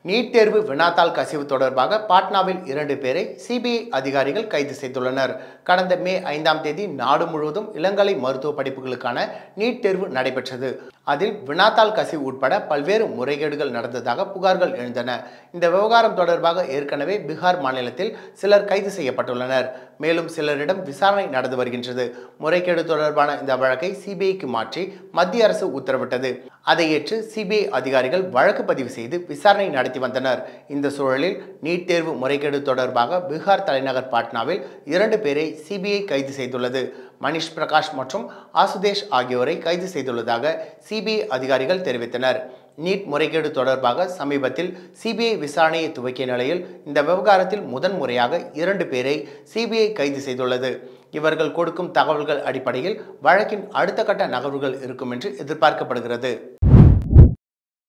NEET தேர்வு வினாத்தாள் கசிவு தொடர்பாக பாட்னாவில் 2 பேரை சிபிஐ அதிகாரிகள் கைது செய்துள்ளனர். கடந்த மே 5ஆம் தேதி நாடு முழுவதும் இளங்கலை மருத்துவ படிப்புகளுக்கான நீட் தேர்வு நடைபெற்றது. அதில் வினாத்தாள் கசிவு உட்பட பல்வேறு முறைகேடுகள் நடந்ததாக புகார்கள் எழுந்தன. இந்த விவகாரம் தொடர்பாக ஏற்கனவே பீகார் மாநிலத்தில் சிலர் கைது செய்யப்பட்டுள்ளனர். மேலும் சிலரிடம் விசாரணை நடந்து வருகின்றது. முறைகேடு தொடர்பான இந்த வழக்கை சிபிஐக்கு மாற்றி மத்திய அரசு உத்தரவிட்டது. அதை ஏற்று சிபிஐ அதிகாரிகள் வழக்கு பதிவு செய்து விசாரணை நடத்தி வந்தனர். இந்த சூழலில் நீட் தேர்வு முறைகேடு தொடர்பாக பீகார் தலைநகர் பாட்னாவில் 2 பேரை சிபிஐ கைது செய்துள்ளது. மணிஷ் பிரகாஷ் மற்றும் ஆசுதேஷ் ஆகியோரை கைது செய்துள்ளதாக சிபிஐ அதிகாரிகள் தெரிவித்தனர். நீட் முறைகேடு தொடர்பாக சமீபத்தில் சிபிஐ விசாரணையை துவக்கிய நிலையில் இந்த விவகாரத்தில் முதன்முறையாக 2 பேரை சிபிஐ கைது செய்துள்ளது. இவர்கள் கொடுக்கும் தகவல்கள் அடிப்படையில் வழக்கின் அடுத்த கட்ட நகர்வுகள் இருக்கும் என்று எதிர்பார்க்கப்படுகிறது.